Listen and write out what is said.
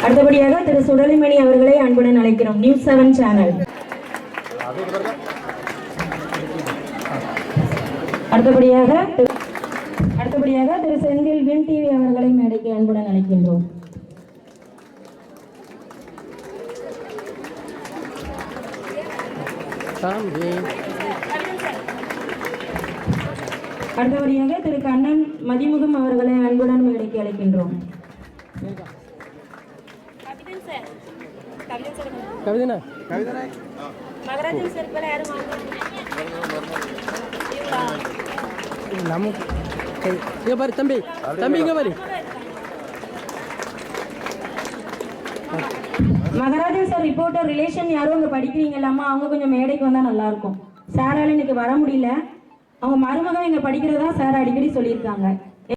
அடுத்தபடியாக திரு சுடலிமணி அவர்களை அன்புடன் அழைக்கிறோம். News 7 channel. அடுத்தபடியாக திரு செந்தில் வின் டிவி அவர்களை மேடைக்கு அன்புடன் அழைக்கின்றோம். அடுத்தபடியாக திரு கண்ணன் மதிமுகம் அவர்களை அன்புடன் மேடைக்கு அழைக்கின்றோம். மகராஜன் சார் ரிப்போர்ட்டர் ரிலேஷன் யாரும் அங்கே படிக்கிறீங்களாமா, அவங்க கொஞ்சம் மேடைக்கு வந்தால் நல்லா இருக்கும். சாரால இன்னைக்கு வர முடியல. அவங்க மருமகன் இங்கே படிக்கிறதா சார் அடிக்கடி சொல்லியிருக்காங்க.